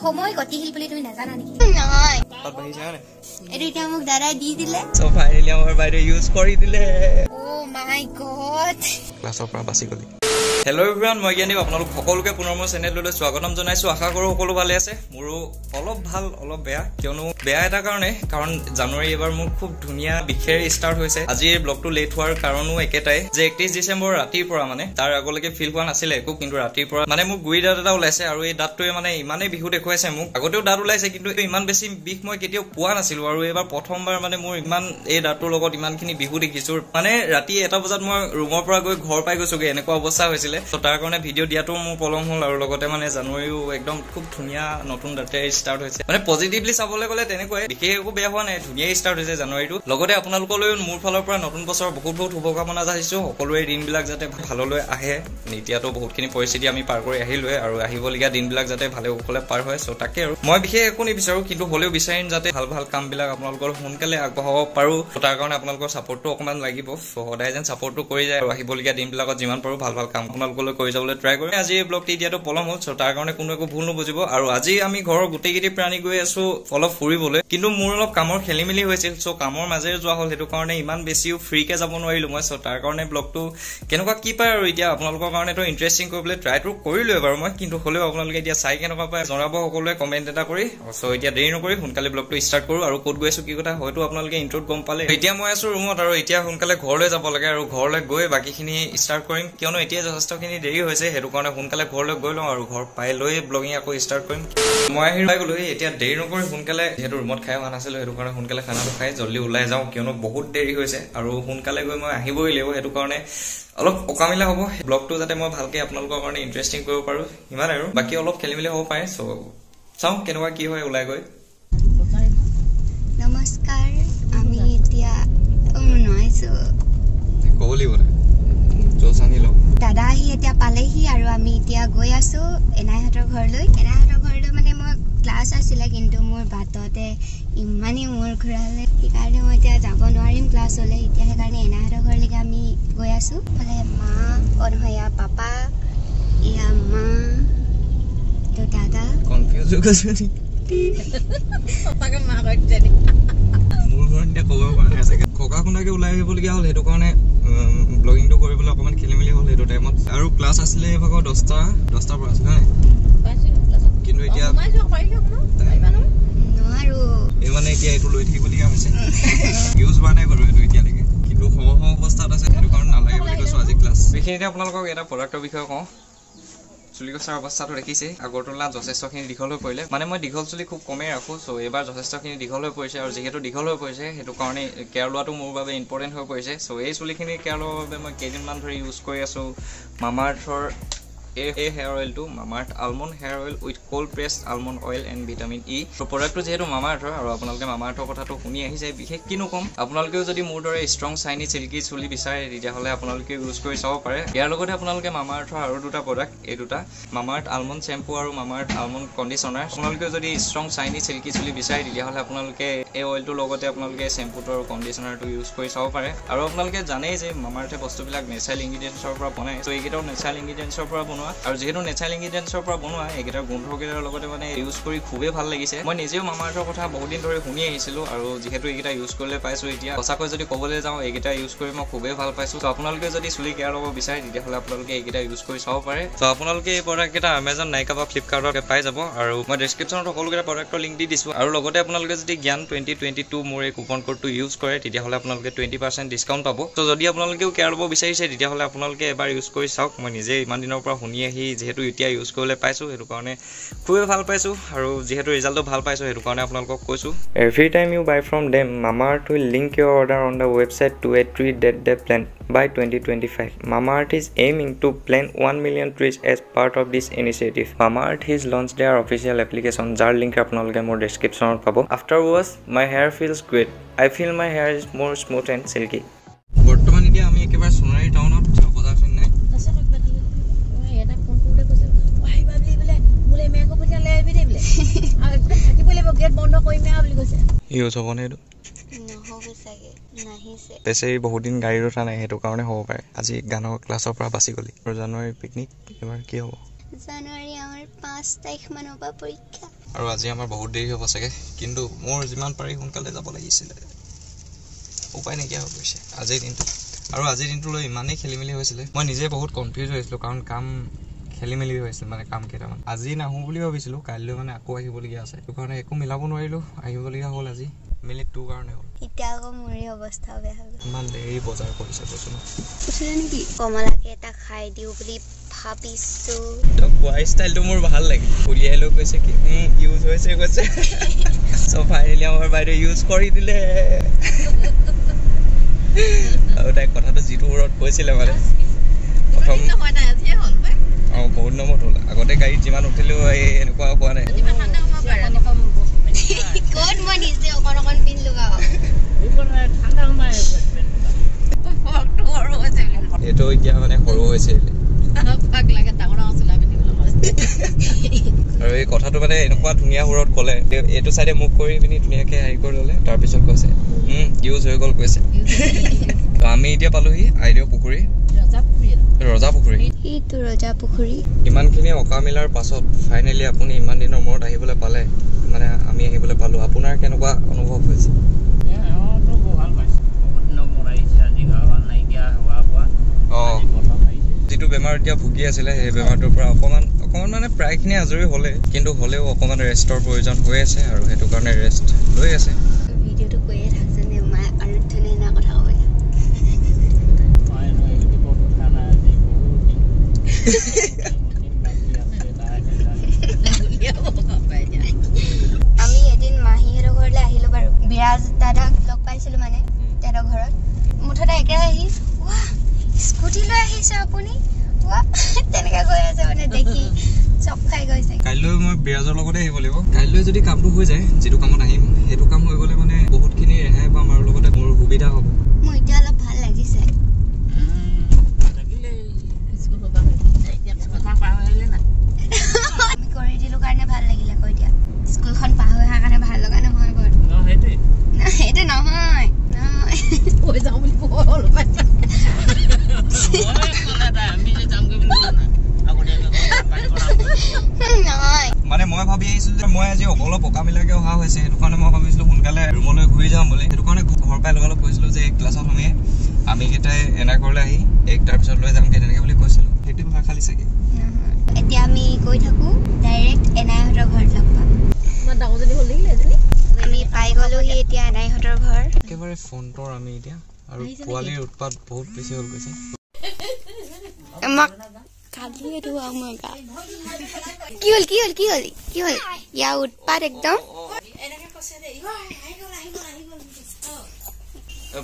সময় গতিশীল বুলি তুমি নাজানা নেকি? নাই তাত বাহিছে মানে এটো এতিয়া মোক দাদাই দি দিলে সো ফাইনালি আমাৰ বাইৰে ইউজ কৰি দিলে ও মাই গড ক্লাছৰ পৰা বাছি গলি হেল্ল' এভৰিৱান মই জ্ঞানী আপোনালোক সকলোকে পুনৰ মোৰ চেনেললৈ স্বাগতম জনাইছো আশা কৰো সকলো ভালে আছে মোৰো অলপ ভাল অলপ বেয়া কিয়নো বেয়া এটা কাৰণ জানুৱাৰী এবাৰ মোৰ খুব ধুনীয়া বিশেষ ষ্টাৰ্ট হৈছে আজি এই ব্লগটো লেট হোৱাৰ কাৰণো একেটাই যে 31 ডিসেম্বৰ ৰাতিৰ পৰা মানে তাৰ আগলৈকে ফিল হোৱা নাছিল একো কিন্তু ৰাতিৰ পৰা মানে মোক গুৰি দাঁত এটা ওলাইছে আৰু এই দাঁতটোৱে মানে ইমানেই বিহু দেখুৱাইছে মোক আগতেও দাঁত ওলাইছে কিন্তু ইমান বেছি বিষ মই কেতিয়াও পোৱা নাছিলো আৰু এবাৰ প্ৰথমবাৰ মানে মোৰ ইমান এই দাঁতটোৰ লগত ইমানখিনি বিহু দেখিছো মানে ৰাতি 1 বজাত মই ৰুমৰ পৰা গৈ ঘৰ পাই গৈছোগে এনেকুৱা অৱস্থা হৈছিল তো তাৰ কাৰণে ভিডিও দিয়াটো মোৰ পলম হ'ল আৰু লগতে মানে জানুৱাৰীও একদম খুব ধুনীয়া নতুন দাঁতে ষ্টাৰ্ট হৈছে মানে পজিটিভলি চাবলৈ গ'লে তেনেকৈ বিশেষ একো বেয়া হোৱা নাই ধুনীয়া ষ্টাৰ্ট হৈছে জানুৱাৰীটো লগতে আপোনালোকলৈ মোৰ ফালৰ পৰা নতুন বছৰ বহুত বহুত শুভকামনা যাচিছো সকলোৰে দিনবিলাক যাতে ভাললৈ আহে এতিয়াতো বহুতখিনি পৰিস্থিতি আমি পাৰ কৰি আহিলোৱে আৰু আহিবলগীয়া দিনবিলাক যাতে ভালে কুশলে পাৰ হয় সো তাকে আৰু মই বিশেষ একো নিবিচাৰো কিন্তু হ'লেও বিচাৰিম যাতে ভাল ভাল কামবিলাক আপোনালোকৰ সোনকালে আগবঢ়াব পাৰো তাৰ কাৰণে আপোনালোকৰ সাপোৰ্টটো অকমান লাগিব সদায় যেন সাপোৰ্টটো কৰি যায় আৰু আহিবলগীয়া দিনবিলাকত যিমান পাৰো ভাল ভাল কাম আপোনালোকলৈ কৰি যাবলৈ ট্ৰাই কৰি আজি এই ব্লগটি দিয়াটো পলম হ'ল সো তাৰ কাৰণে কোনো একো ভুল নবুজিব আৰু আজি আমি ঘৰৰ গোটেইকেইটি প্ৰাণী গৈ আছো অলপ ফুৰিবলৈ কিন্তু মোৰ অলপ কামৰ খেলিমেলি হৈছিল সো কামৰ মাজেৰে যোৱা হ'ল সেইটো কাৰণে ইমান বেছিও ফ্ৰীকে যাব নোৱাৰিলো মই সো তাৰ কাৰণে ব্লগটো কেনেকুৱা কি পায় আৰু এতিয়া আপোনালোকৰ কাৰণেতো ইন্টাৰেষ্টিং কৰিবলৈ ট্ৰাইটো কৰিলো এবাৰ মই কিন্তু হ'লেও আপোনালোকে এতিয়া চাই কেনেকুৱা পায় জনাব সকলোৱে কমেন্ট এটা কৰি সো এতিয়া দেৰি নকৰি সোনকালে ব্লগটো ষ্টাৰ্ট কৰো আৰু ক'ত গৈছো কি কথা হয়তো আপোনালোকে ইন্ট্ৰোত গম পালে এতিয়া মই আছো ৰুমত আৰু এতিয়া সোনকালে ঘৰলৈ যাব লাগে আৰু ঘৰলৈ গৈ বাকিখিনি ষ্টাৰ্ট কৰিম কিয়নো এতিয়া যথেষ্টখিনি দেৰি হৈছে সেইটো কাৰণে সোনকালে ঘৰলৈ গৈ লওঁ আৰু ঘৰ পাই লৈ ব্লগিং আকৌ ষ্টাৰ্ট কৰিম মই আহি পাই গ'লো এতিয়া দেৰি নকৰি সোনকালে যেহেতু ৰুমত খাই অহা নাছিলো সেইটো কাৰণে সোনকালে খানাটো খাই জল্দি ওলাই যাওঁ কিয়নো বহুত দেৰি হৈছে আৰু সোনকালে গৈ মই আহিবই লাগিব সেইটো কাৰণে অলপ অকামিলা হ'ব ব্লগটো যাতে মই ভালকে আপোনালোকৰ কাৰণে ইন্টাৰেষ্টিং কৰিব পাৰো ইমান আৰু বাকি অলপ খেলিমেলি হ'ব পাৰে সো চাওঁ কেনেকুৱা কি হয় ওলাই গৈ নমস্কাৰ আমি এতিয়া নয়ছো ক'ব লাগিব জোচ আনি লওঁ দাদা আহি এতিয়া পালেহি আৰু আমি এতিয়া গৈ আছো এনাইহঁতৰ ঘৰলৈ মানে মই ক্লাছ আছিলে কিন্তু মোৰ বাটতে ইমানেই মূৰ ঘূৰালে সেইকাৰণে মই এতিয়া যাব নোৱাৰিম ক্লাছলৈ এতিয়া সেইকাৰণে এনাইহঁতৰ ঘৰলৈকে আমি গৈ আছো ফালে মা অনহয়া পাপা ইয়া মা তো দাদা কনফিউজ হৈ গৈছো পাপাকে মা কৈ দিলে মোৰ ঘৰত এতিয়া ক'ব পৰা নাই চাগে ককা কোনাকে ওলাই আহিবলগীয়া হ'ল সেইটো কাৰণে ব্লগিংটো কৰিবলৈ অকণমান খেলিমেলি হ'ল সেইটো টাইমত আৰু ক্লাছ আছিলে ভাগৰ 10টাৰ পৰা আছিলে কিন্তু এতিয়া নোৱাৰো এই মানে এতিয়া এইটো লৈ থাকিবলগীয়া হৈছে ইউজ হোৱা নাই বাৰু এইটো এতিয়ালৈকে কিন্তু অৱস্থাত আছে সেইটো কাৰণে নালাগে বুলি কৈছো আজি ক্লাছ এইখিনিতে আপোনালোকক এটা প্ৰডাক্টৰ বিষয়ে কওঁ চুলি কচাৰ অৱস্থাটো দেখিছে আগৰ তুলনাত যথেষ্টখিনি দীঘল হৈ পৰিলে মানে মই দীঘল চুলি খুব কমেই ৰাখোঁ চ' এইবাৰ যথেষ্টখিনি দীঘল হৈ পৰিছে আৰু যিহেতু দীঘল হৈ পৰিছে সেইটো কাৰণে কেয়াৰ লোৱাটো মোৰ বাবে ইম্পৰ্টেণ্ট হৈ পৰিছে চ' এই চুলিখিনি কেয়াৰ লোৱাৰ বাবে মই কেইদিনমান ধৰি ইউজ কৰি আছোঁ মামাআৰ্থৰ এই হেয়াৰ অইলটো Mamaearth almond hair oil with cold pressed almond oil and vitamin E চ' প্ৰডাক্টটো যিহেতু মামাআৰ্থৰ আৰু আপোনালোকে মামাআৰ্থৰ কথাটো শুনি আহিছে বিশেষ কিনো ক'ম আপোনালোকেও যদি মোৰ দৰে ষ্ট্ৰং চাইনি চিল্কি চুলি বিচাৰে তেতিয়াহ'লে আপোনালোকে ইউজ কৰি চাব পাৰে ইয়াৰ লগতে আপোনালোকে মামাআৰ্থৰ আৰু দুটা প্ৰডাক্ট এই দুটা মামাআৰ্থ আলমণ্ড শ্বেম্পু আৰু মামাআৰ্থ আলমণ্ড কণ্ডিশ্যনাৰ আপোনালোকে যদি ষ্ট্ৰং চাইনি চিল্কি চুলি বিচাৰে তেতিয়াহ'লে আপোনালোকে এই অইলটোৰ লগতে আপোনালোকে শ্বেম্পুটো আৰু কণ্ডিশ্যনাৰটো ইউজ কৰি চাব পাৰে আৰু আপোনালোকে জানেই যে মামাআৰ্থে বস্তুবিলাক নেচাৰেল ইনগ্ৰিডিয়েণ্টছৰ পৰা বনায় চ' এইকেইটাও নেচাৰেল ইনগ্ৰিডিয়েণ্টছৰ পৰা বনোৱা আৰু যিহেতু নেচাৰেল ইনগ্ৰিডিয়েণ্টছৰ পৰা বনোৱা এইকেইটাৰ গোন্ধকেইটাৰ লগতে মানে ইউজ কৰি খুবেই ভাল লাগিছে মই নিজেও মামাআৰ্থৰ কথা বহুত দিন ধৰি শুনি আহিছিলোঁ আৰু যিহেতু এইকেইটা ইউজ কৰিবলৈ পাইছোঁ এতিয়া সঁচাকৈ যদি ক'বলৈ যাওঁ এইকেইটা ইউজ কৰি মই খুবেই ভাল পাইছোঁ ত' আপোনালোকে যদি চুলি কেয়াৰ ল'ব বিচাৰে তেতিয়াহ'লে আপোনালোকে এইকেইটা ইউজ কৰি চাব পাৰে ত' আপোনালোকে এই প্ৰডাক্টকেইটা এমেজন নাইকা বা ফ্লিপকাৰ্টত পাই যাব আৰু মই ডেছক্ৰিপশ্যনত সকলোকেইটা প্ৰডাক্টৰ লিংক দি দিছোঁ আৰু লগতে আপোনালোকে যদি জ্ঞান 2022 মোৰ এই কুপন কোডটো ইউজ কৰে তেতিয়াহ'লে আপোনালোকে 20% ডিছকাউণ্ট পাব ত' যদি আপোনালোকেও কেয়াৰ ল'ব বিচাৰিছে তেতিয়াহ'লে আপোনালোকে এবাৰ ইউজ কৰি চাওক মই নিজে ইমান দিনৰ পৰা শুনি আহি যিহেতু এতিয়া ইউজ কৰিবলৈ পাইছোঁ সেইটো কাৰণে খুবেই ভাল পাইছোঁ আৰু যিহেতু ৰিজাল্টটো ভাল পাইছোঁ সেইটো কাৰণে আপোনালোকক কৈছোঁ every time you buy from them Mamaearth will link your order on the website to a tree date the plane by 2025. Mamaearth is aiming to plant 1 million trees as part of this initiative. Mamaearth has launched their official application jar link আপোনালোকে মোৰ ডেছক্ৰিপশ্যনত পাব after wash my hair feels great. I feel my hair is more smooth and silky. বৰ্তমান এতিয়া আমি একেবাৰে সোণাৰী টাউনত বজাৰ চোন নাই এটা ফোন কৰোঁতে কৈছে ভাই বাবলি বোলে মোলে মেকো পইচা লৈ আহিবি দে বোলে আৰু একদম থাকিব লাগিব গেট বন্ধ কৰিম বুলি কৈছে ইউজ হ'ব নে এইটো নহ'ব চাগে নাহিছে বেছি বহুত দিন গাড়ী উঠা নাই সেইটো কাৰণে হ'ব পাৰে আজি গানৰ ক্লাছৰ পৰা বাছি গ'লি আৰু জানুৱাৰী পিকনিক এবাৰ কি হ'ব জানুৱাৰী আমাৰ 5 তাৰিখ মানৰ পৰা পৰীক্ষা আৰু আজি আমাৰ বহুত দেৰি হ'ব চাগে কিন্তু মোৰ যিমান পাৰি সোনকালে যাব লাগিছিলে উপায় নাইকিয়া হৈ গৈছে আজিৰ দিনটো আৰু আজিৰ দিনটোলৈ ইমানেই খেলিমেলি হৈছিলে মই নিজে বহুত কনফিউজ হৈছিলোঁ কাৰণ কাম খেলিমেলি হৈছিল মানে কাম কেইটামান আজি নাহোঁ বুলি ভাবিছিলোঁ কাইলৈ মানে আকৌ আহিবলগীয়া আছে সেইটো কাৰণে একো মিলাব নোৱাৰিলোঁ আহিবলগীয়া হ'ল আজি মিনিট 2 কাৰণে হ'ল এতিয়া আকৌ মোৰে অৱস্থা বেয়া হৈ গ'ল ইমান দেৰি বজাৰ কৰিছে কৈছোঁ ন উঠিলে নেকি কমলাকে এটা খাই দিওঁ বুলি ভাবিছোঁ তো খোৱা ষ্টাইলটো মোৰ ভাল লাগে উলিয়াই লৈ কৈছে কি ইউজ হৈছে কৈছে চ' ফাইনেলি আমাৰ বাইদেউ ইউজ কৰি দিলে আৰু তাই কথাটো যিটো ওৰত কৈছিলে মানে প্ৰথম বহুত নম্বৰত হ'ল আগতে গাড়ীত যিমান উঠিলেও এনেকুৱা হোৱা নাই ক'ত মই নিজে অকণ পিন্ধিলোঁ এইটো এতিয়া মানে সৰু হৈছে আৰু এই কথাটো মানে এনেকুৱা ধুনীয়া সুৰত ক'লে এইটো চাইডে মুখ কৰি পিনি ধুনীয়াকৈ হেৰি কৰি ল'লে তাৰপিছত কৈছে ইউজ হৈ গ'ল কৈছে আমি এতিয়া পালোহি আইদেউ পুখুৰী ৰজা পুখুৰী সেইটো ৰজা পুখুৰী ইমানখিনি অকা মিলাৰ পাছত ফাইনেলি আপুনি ইমান দিনৰ মূৰত আহিবলৈ পালে মানে আমি আহিবলৈ পালোঁ আপোনাৰ কেনেকুৱা অনুভৱ হৈছে যিটো বেমাৰ এতিয়া ভুগি আছিলে সেই বেমাৰটোৰ পৰা অকণমান মানে প্ৰায়খিনি আজৰি হ'লে কিন্তু হ'লেও অকণমান ৰেষ্টৰ প্ৰয়োজন হৈ আছে আৰু সেইটো কাৰণে ৰেষ্ট লৈ আছে ভিডিঅ'টো কৈয়ে থাকচোন মায়ে আৰু ধুনীয়া কথা কৈ আমি এদিন মাহীহঁতৰ ঘৰলৈ আহিলোঁ বাৰু বিৰাজ দাদাক লগ পাইছিলোঁ মানে তেহেঁতৰ ঘৰত মুঠতে একেৰাহে আহি ৱা স্কুটি লৈ আহিছে আপুনি ৱা তেনেকৈ কৈ আছে মানে দেখি চব খাই গৈছে কাইলৈ মই বিৰাজৰ লগতে আহিব লাগিব কাইলৈ যদি কামটো হৈ যায় যিটো কামত আহিম সেইটো কাম হৈ গ'লে মানে বহুতখিনি ৰেহাই পাম আৰু লগতে মোৰ সুবিধা হ'ব মোৰ এতিয়া অলপ ভাল লাগিছে আমি কৰি দিলোঁ কাৰণে ভাল লাগিলে আকৌ এতিয়া স্কুলখন পাৰ হৈ অহাৰ কাৰণে ভাল লগা নহয় বাৰু সেইটো নহয় মানে মই ভাবি আহিছোঁ যে মই আজি অলপ অকা মিলাকে অহা হৈছে সেইটো কাৰণে মই ভাবিছিলোঁ সোনকালে ৰুমলৈ ঘূৰি যাম বুলি সেইটো কাৰণে ঘৰ পাই লগালগ কৈছিলোঁ যে ক্লাছত শুনিয়ে আমি কেইটাই এনাঘৰলৈ আহি তাৰপিছত লৈ যামগৈ তেনেকৈ বুলি কৈছিলোঁ সেইটো ভয় খালি চাগে এতিয়া আমি গৈ থাকোঁ ডাইৰেক্ট এনাইহঁতৰ ঘৰত লগ পাম আমি পাই গ'লোহি এতিয়া এনাইহঁতৰ ঘৰ একেবাৰে ফ্ৰণ্টৰ আমি এতিয়া আৰু পোৱালিৰ উৎপাত বহুত বেছি হ'ল গৈছে কি হ'ল ইয়াৰ উৎপাত একদম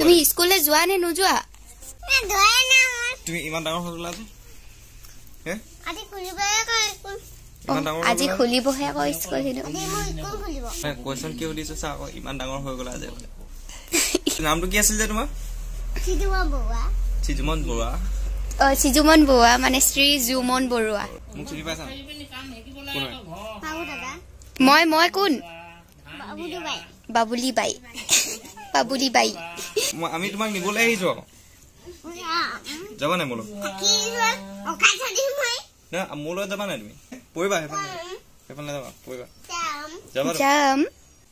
তুমি স্কুললৈ যোৱা নে নোযোৱা তুমি ইমান ডাঙৰ হৈ গ'লা যে আজি খুলিবহে আকৌ স্কুল কুৱেশ্যন কি সুধিছো চা আকৌ ইমান ডাঙৰ হৈ গ'লা যে নামটো কি আছিল যে তোমাৰ চিজুমন বৰুৱা চিজুমন বৰুৱা মানে শ্ৰী জুমন বৰুৱা মোক চিনি পাইছা মই কোন বাবুলি বাই আমি তোমাক নিবলৈ আহিছো আকৌ যাবা নাই মোলৈ মোলৈ যাবা নাই তুমি পৰিবা সেইফালে যাবা পৰিবা যাম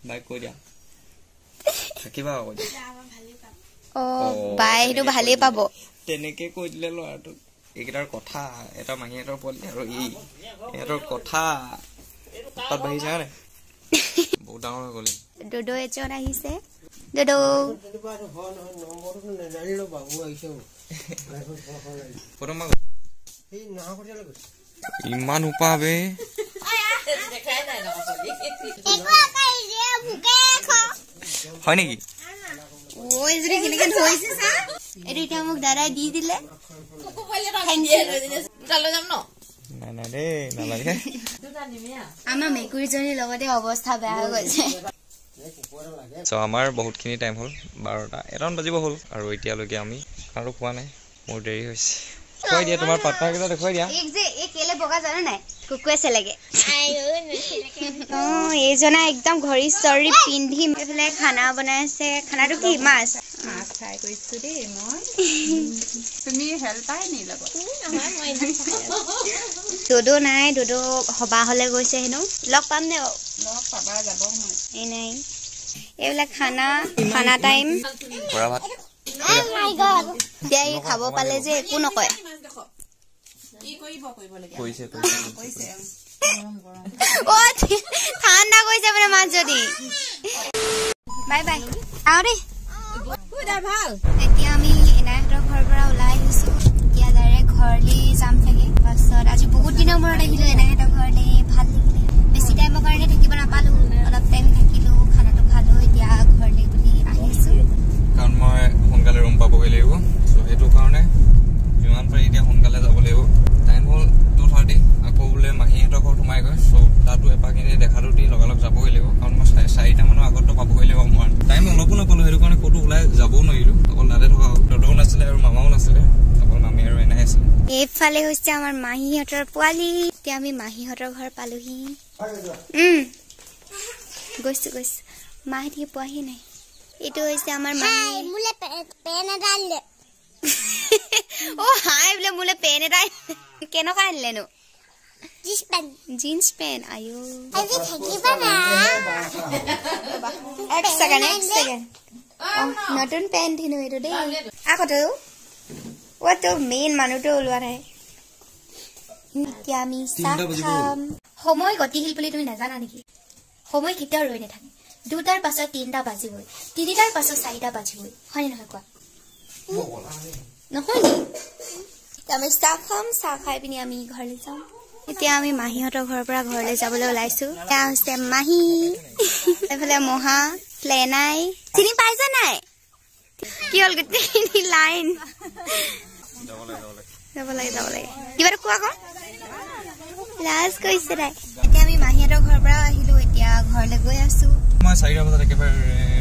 বাইক কৈ দিয়া থাকিবা আকৌ বাই সেইটো ভালেই পাব তেনেকে কৈ দিলে ল'ৰাটোক এইকেইটাৰ কথা এটা মাহীহঁতৰ পোৱালি আৰু ইহঁতৰ কথা তাত বাঢ়িছে নাই বহুত ডাঙৰ হৈ গ'ল দদৌ এজন আহিছে দদৌ ইমান উপা বে হয় নেকি মোক দাদাই দি দিলে আমাৰ মেকুৰীজনীৰ লগতে অৱস্থা বেয়া হৈ গৈছে আমাৰ বহুতখিনি টাইম হ'ল 12টা 1মান বাজিব হ'ল আৰু এতিয়ালৈকে আমি আৰু খোৱা নাই মোৰ দেৰি হৈছে দেখুৱাই দিয়া তোমাৰ পাৰ্টনাৰ কেইটা দেখুৱাই দিয়া বগা জানো নাই কুকুৱে চেলেগে এইজনা একদম ঘড়ী চৰি পিন্ধি এইফালে খানা বনাই আছে খানাটো কি মাছ ফ্ৰাই কৰিছো দেই মই তুমি হেল্প পাই নি লগত দুদু নাই দুদু সভা হলে গৈছে হেনো লগ পাম নে লগ পাবা যাব এই নাই এইবিলাক খানা টাইম এতিয়া খাব পালে যে একো নকয় ঠাণ্ডা কৈছে মানে মাছ যদি বাই বাই আও দেই এতিয়া আমি এনাইহঁতৰ ঘৰৰ পৰা ওলাই আহিছো এতিয়া ডাইৰেক্ট ঘৰলৈ যাম চাগে পাছত আজি বহুত দিনৰ মূৰত আহিলো এনাইহঁতৰ ঘৰলৈ ভাল লাগিলে বেছি টাইমৰ কাৰণে থাকিব নাপালো অলপ টাইম থাকিলো খানাটো খালো এতিয়া ঘৰলৈ বুলি আহিছো কাৰণ মই সোনকালে ৰুম পাবগৈ লাগিব চ' সেইটো কাৰণে যিমান পাৰি এতিয়া সোনকালে যাব লাগিব টাইম হ'ল 2:30 আকৌ বোলে মাহীহঁতৰ ঘৰত সোমাই গৈ চ' তাতো এপাক এনেই দেখাটো দি লগালগ যাবগৈ লাগিব কাৰণ মই 4টা মানৰ আগতো পাবগৈ লাগিব মই টাইম অলপো নাপালো সেইটো কাৰণে ক'তো ওলাই যাবও নোৱাৰিলো অকল তাতে থকা হ'ল দাদাও নাছিলে আৰু মামাও নাছিলে অকল মামী আৰু এনাই আছিলে এইফালে হৈছে আমাৰ মাহীহঁতৰ পোৱালি এতিয়া আমি মাহীহঁতৰ ঘৰ পালোহি গৈছো মাহীহঁতি পোৱাহি নাই এইটো হৈছে আমাৰ মাহী মোলে পেন এটা আনিলে অ হাই বোলে মোলে পেন এটা কেনেকুৱা আনিলেনো জিন্স পেন আয়ো এক ছেকেণ্ড নতুন পেন দিনো এইটো দেই আকৌ তো মেইন মানুহটো ওলোৱা নাই এতিয়া আমি চাহ খাম সময় গতিশীল বুলি তুমি নাজানা নেকি সময় কেতিয়াও ৰৈ নাথাকে 2টাৰ পাছত 3টা বাজিবই 3টাৰ পাছত 4টা বাজিবই হয়নে নহয় কোৱা নহয় আমি চাহ খাম চাহ খাই পিনি আমি ঘৰলৈ যাম এতিয়া আমি মাহীহঁতৰ ঘৰৰ পৰা ঘৰলৈ যাবলৈ ওলাইছো এয়া হৈছে মাহী এইফালে মহা প্লেনাই চিনি পাইছা নাই কি হ'ল গোটেই লাইন যাব লাগে কিবা কোৱা আকৌ লাজ কৈছে তাই এতিয়া আমি মাহীহঁতৰ ঘৰৰ পৰা আহিলো এতিয়া ঘৰলৈ গৈ আছো মই 4টা বজাত একেবাৰে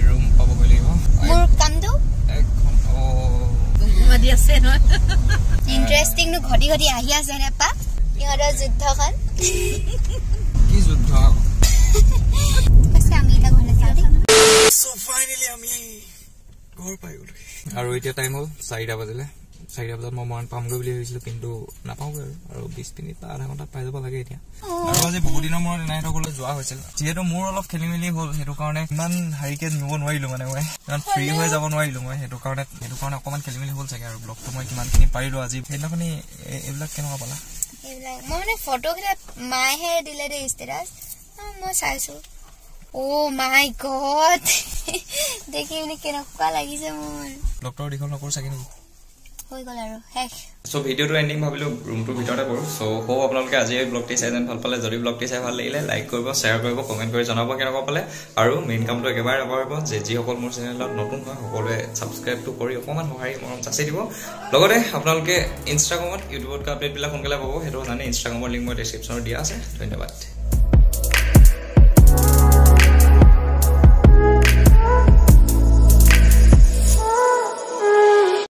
ৰুম পাবগৈ লাগিব মোৰ কামটো ইণ্টাৰেষ্টিং নো ঘটি আহি আছে নেপা ইহঁতৰ যুদ্ধখন কি যুদ্ধ আমি এটা ঘৰলৈ যাওঁ দেই সো ফাইনেলি আমি ঘৰ পাই গলো আৰু এতিয়া টাইম হ'ল 4টা বাজিলে 4টা বজাত মই মৰাণ পামগৈ বুলি ভাবিছিলো কিন্তু নাপাওঁগৈ আৰু 20 মিনিট বা আধা ঘণ্টাত পাই যাব লাগে এতিয়া আৰু আজি বহুত দিনৰ মূৰত এনাইহঁতৰ ঘৰলৈ যোৱা হৈছিল যিহেতু মোৰ অলপ খেলি মেলি হ'ল সেইটো কাৰণে ইমান হাৰিকে নিব নোৱাৰিলো মানে মই ইমান ফ্ৰী হৈ যাব নোৱাৰিলো মই সেইটো কাৰণে অকণমান খেলি মেলি হ'ল চাগে আৰু ব্লগটো মই কিমানখিনি পাৰিলো আজি সেইদিনাখনি এইবিলাক কেনেকুৱা পালা এইবিলাক মই মানে ফটোকেইটা মায়েহে দিলে দেই ষ্টেটাছ মই চাইছো অ মাই গড দেখি মানে কেনেকুৱা লাগিছে মোৰ ব্লগটোৰ দীঘল নকৰো চাগে নেকি হৈ গ'ল আৰু শেষ সো ভিডিওটো এণ্ডিং ভাবিলো ৰুমটোৰ ভিতৰতে কৰোঁ সো হোপ আপোনালোকে আজি এই ব্লগটি চাই যেন ভাল পালে যদি ব্লগটি চাই ভাল লাগিলে লাইক কৰিব শ্বেয়াৰ কৰিব কমেণ্ট কৰি জনাব কেনেকুৱা পালে আৰু মেইন কামটো একেবাৰে নকৰিব যে যিসকল মোৰ চেনেলত নতুন হয় সকলোৱে ছাবস্ক্ৰাইবটো কৰি অকণমান সহায় মৰম যাচি দিব লগতে আপোনালোকে ইনষ্টাগ্ৰামত ইউটিউবত আপডেটবিলাক সোনকালে পাব সেইটো জানে ইনষ্টাগ্ৰামৰ লিংক মই ডেছক্ৰিপশ্যনত দিয়া আছে ধন্যবাদ